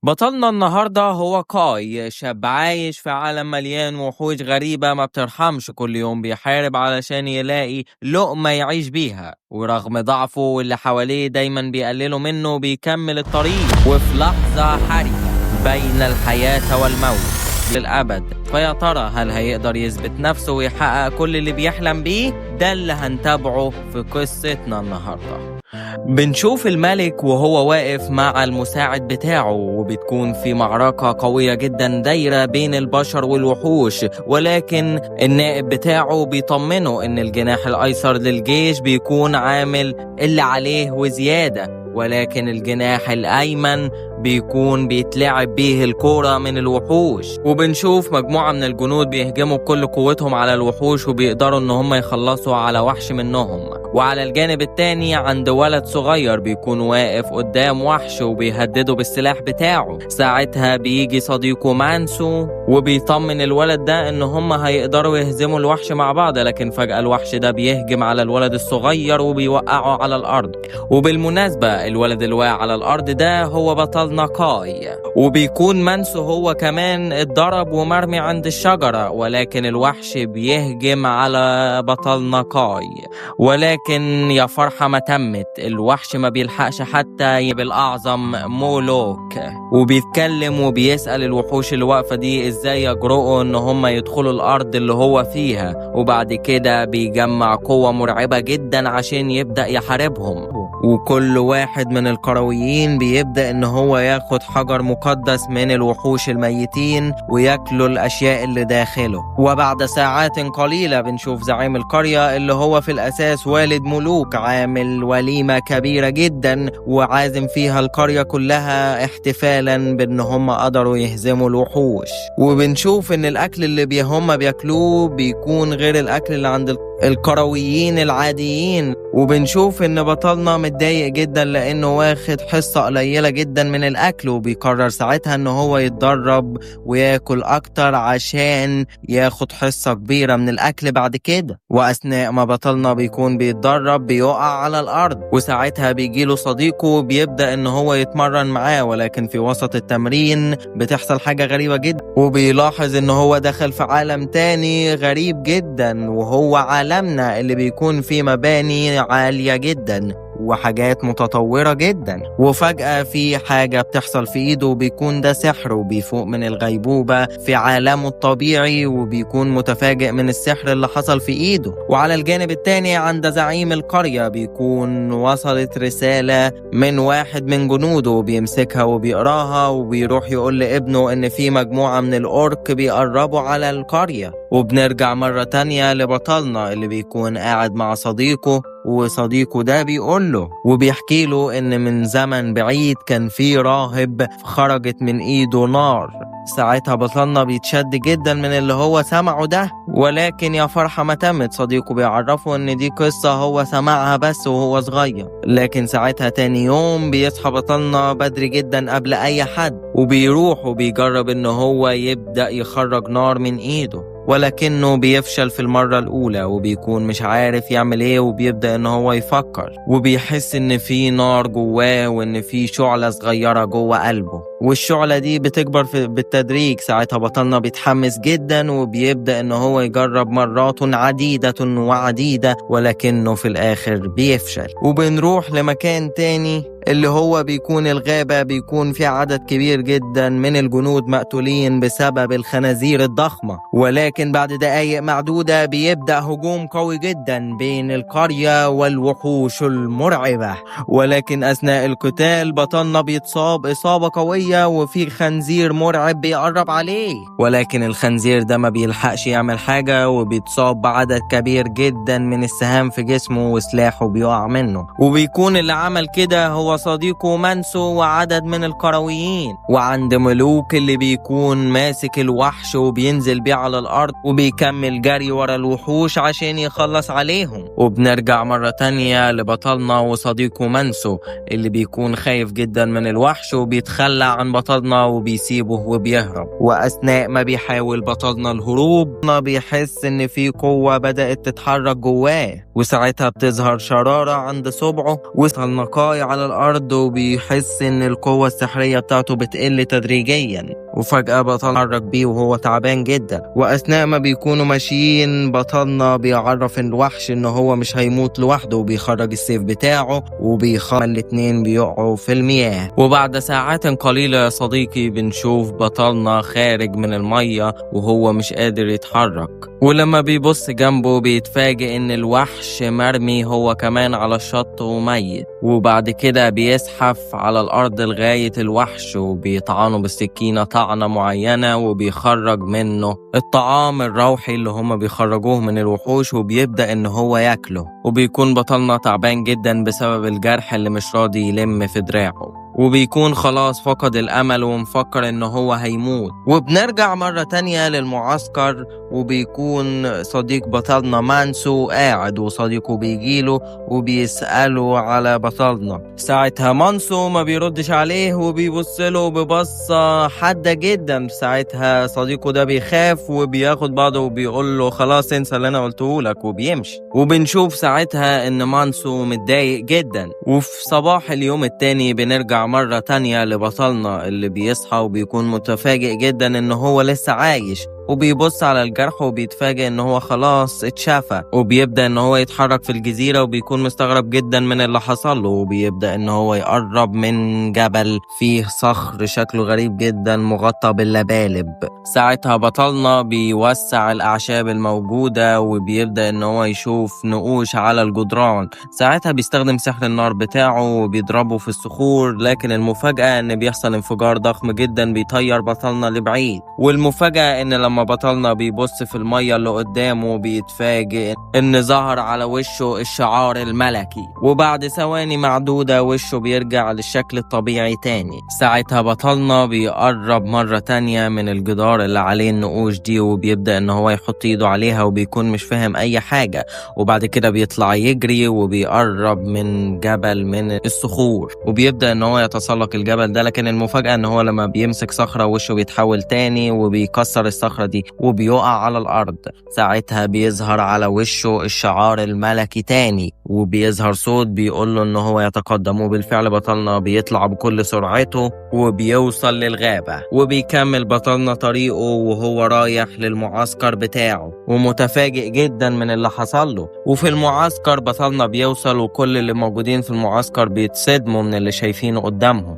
بطلنا النهاردة هو كاي، شاب عايش في عالم مليان وحوش غريبة ما بترحمش. كل يوم بيحارب علشان يلاقي لقمة يعيش بيها، ورغم ضعفه واللي حواليه دايما بيقللوا منه بيكمل الطريق. وفي لحظة حرجة بين الحياة والموت للأبد، فيا ترى هل هيقدر يثبت نفسه ويحقق كل اللي بيحلم بيه؟ ده اللي هنتابعه في قصتنا النهاردة. بنشوف الملك وهو واقف مع المساعد بتاعه، وبتكون في معركة قوية جدا دايرة بين البشر والوحوش، ولكن النائب بتاعه بيطمنه ان الجناح الايسر للجيش بيكون عامل اللي عليه وزيادة، ولكن الجناح الايمن بيكون بيتلعب بيه الكورة من الوحوش. وبنشوف مجموعة من الجنود بيهجموا بكل قوتهم على الوحوش، وبيقدروا ان هم يخلصوا على وحش منهم. وعلى الجانب التاني عند ولد صغير بيكون واقف قدام وحش وبيهدده بالسلاح بتاعه. ساعتها بيجي صديقه مانسو وبيطمن الولد ده ان هم هيقدروا يهزموا الوحش مع بعض، لكن فجأة الوحش ده بيهجم على الولد الصغير وبيوقعه على الارض. وبالمناسبة الولد اللي واقع على الارض ده هو بطلنا كاي، وبيكون مانسو هو كمان اتضرب ومرمي عند الشجرة، ولكن الوحش بيهجم على بطلنا كاي. ولكن يا فرحة ما تمت، الوحش ما بيلحقش حتى بالأعظم مولوك، وبيتكلم وبيسأل الوحوش اللي واقفة دي ازاي يجرؤوا ان هم يدخلوا الأرض اللي هو فيها. وبعد كده بيجمع قوة مرعبة جدا عشان يبدأ يحاربهم. وكل واحد من القرويين بيبدأ ان هو ياخد حجر مقدس من الوحوش الميتين وياكلوا الاشياء اللي داخله. وبعد ساعات قليلة بنشوف زعيم القرية اللي هو في الاساس والد ملوك عامل وليمة كبيرة جدا وعازم فيها القرية كلها احتفالا بان هم قدروا يهزموا الوحوش. وبنشوف ان الاكل اللي هم بياكلوه بيكون غير الاكل اللي عند القرويين العاديين. وبنشوف ان بطلنا متضايق جدا لانه واخد حصة قليلة جدا من الاكل، وبيقرر ساعتها ان هو يتدرب وياكل اكتر عشان ياخد حصة كبيرة من الاكل بعد كده. واثناء ما بطلنا بيكون بيتدرب بيقع على الارض، وساعتها بيجيله صديقه بيبدأ ان هو يتمرن معاه، ولكن في وسط التمرين بتحصل حاجة غريبة جدا، وبيلاحظ ان هو دخل في عالم تاني غريب جدا، وهو عالمنا اللي بيكون فيه مباني عالية جدا وحاجات متطورة جدا. وفجأة في حاجة بتحصل في ايده وبيكون ده سحر، وبيفوق من الغيبوبة في عالمه الطبيعي وبيكون متفاجئ من السحر اللي حصل في ايده. وعلى الجانب التاني عند زعيم القرية بيكون وصلت رسالة من واحد من جنوده، بيمسكها وبيقراها وبيروح يقول لابنه ان في مجموعة من الأورك بيقربوا على القرية. وبنرجع مرة تانية لبطلنا اللي بيكون قاعد مع صديقه، وصديقه ده بيقول له وبيحكي له ان من زمن بعيد كان في راهب خرجت من ايده نار. ساعتها بطلنا بيتشد جدا من اللي هو سمعه ده، ولكن يا فرحة ما تمت، صديقه بيعرفه ان دي قصة هو سمعها بس وهو صغير. لكن ساعتها تاني يوم بيصحى بطلنا بدري جدا قبل اي حد، وبيروح وبيجرب ان هو يبدأ يخرج نار من ايده، ولكنه بيفشل في المرة الأولى وبيكون مش عارف يعمل ايه، وبيبدأ ان هو يفكر وبيحس ان في نار جواه وان في شعلة صغيرة جوه قلبه، والشعلة دي بتكبر بالتدريج. ساعتها بطلنا بيتحمس جدا وبيبدأ ان هو يجرب مرات عديدة وعديدة، ولكنه في الآخر بيفشل. وبنروح لمكان تاني اللي هو بيكون الغابة، بيكون في عدد كبير جدا من الجنود مقتولين بسبب الخنازير الضخمة. ولكن بعد دقايق معدودة بيبدأ هجوم قوي جدا بين القرية والوحوش المرعبة، ولكن أثناء القتال بطلنا بيتصاب إصابة قوية وفي خنزير مرعب بيقرب عليه، ولكن الخنزير ده ما بيلحقش يعمل حاجة وبيتصاب بعدد كبير جدا من السهام في جسمه وسلاحه بيقع منه. وبيكون اللي عمل كده هو صديقه مانسو وعدد من القرويين. وعند ملوك اللي بيكون ماسك الوحش وبينزل بيه على الأرض وبيكمل جري ورا الوحوش عشان يخلص عليهم. وبنرجع مرة تانية لبطلنا وصديقه مانسو اللي بيكون خايف جدا من الوحش وبيتخلى عن بطلنا وبيسيبه وبيهرب. وأثناء ما بيحاول بطلنا الهروب بيحس إن في قوة بدأت تتحرك جواه، وساعتها بتظهر شرارة عند صبعه وصل نقاي على الأرض الأرض وبيحس إن القوة السحرية بتاعته بتقل تدريجيا، وفجأة بطلنا يتحرك بيه وهو تعبان جدا. وأثناء ما بيكونوا ماشيين بطلنا بيعرف الوحش إن هو مش هيموت لوحده، وبيخرج السيف بتاعه وبيخلي الاتنين بيقعوا في المياه. وبعد ساعات قليلة يا صديقي بنشوف بطلنا خارج من المية وهو مش قادر يتحرك، ولما بيبص جنبه بيتفاجئ إن الوحش مرمي هو كمان على الشط وميت. وبعد كده بيزحف على الأرض لغاية الوحش وبيطعنه بالسكينة طعنة معينة، وبيخرج منه الطعام الروحي اللي هما بيخرجوه من الوحوش، وبيبدأ إن هو ياكله. وبيكون بطلنا تعبان جدا بسبب الجرح اللي مش راضي يلم في دراعه، وبيكون خلاص فقد الأمل ومفكر إنه هو هيموت. وبنرجع مرة تانية للمعسكر، وبيكون صديق بطلنا مانسو قاعد وصديقه بيجيله وبيسأله على بطلنا. ساعتها مانسو ما بيردش عليه وبيبصله ببصة حادة جدا. ساعتها صديقه ده بيخاف وبياخد بعضه وبيقول له خلاص انسى اللي انا قلته لك وبيمشي. وبنشوف ساعتها ان مانسو متضايق جدا. وفي صباح اليوم التاني بنرجع مرة تانية لبطلنا اللي بيصحى وبيكون متفاجئ جدا ان هو لسه عايش، وبيبص على الجرح وبيتفاجئ ان هو خلاص اتشافى. وبيبدأ ان هو يتحرك في الجزيرة وبيكون مستغرب جدا من اللي حصل له، وبيبدأ ان هو يقرب من جبل فيه صخر شكله غريب جدا مغطى باللبالب. ساعتها بطلنا بيوسع الأعشاب الموجودة وبيبدأ ان هو يشوف نقوش على الجدران. ساعتها بيستخدم سحر النار بتاعه وبيضربه في الصخور، لكن المفاجأة ان بيحصل انفجار ضخم جدا بيطير بطلنا لبعيد. والمفاجأة ان لما بطلنا بيبص في المية اللي قدامه بيتفاجئ ان ظهر على وشه الشعار الملكي، وبعد ثواني معدودة وشه بيرجع للشكل الطبيعي تاني. ساعتها بطلنا بيقرب مرة تانية من الجدار اللي عليه النقوش دي، وبيبدأ ان هو يحط ايده عليها وبيكون مش فاهم اي حاجة. وبعد كده بيطلع يجري وبيقرب من جبل من الصخور، وبيبدأ ان هو يتسلق الجبل ده. لكن المفاجأة ان هو لما بيمسك صخرة وشه بيتحول تاني وبيكسر الصخرة دي وبيقع على الأرض. ساعتها بيظهر على وشه الشعار الملكي تاني، وبيظهر صوت بيقوله إن هو يتقدم. وبالفعل بطلنا بيطلع بكل سرعته وبيوصل للغابة، وبيكمل بطلنا طريقه وهو رايح للمعسكر بتاعه ومتفاجئ جدا من اللي حصل له. وفي المعسكر بطلنا بيوصل وكل اللي موجودين في المعسكر بيتصدموا من اللي شايفينه قدامهم.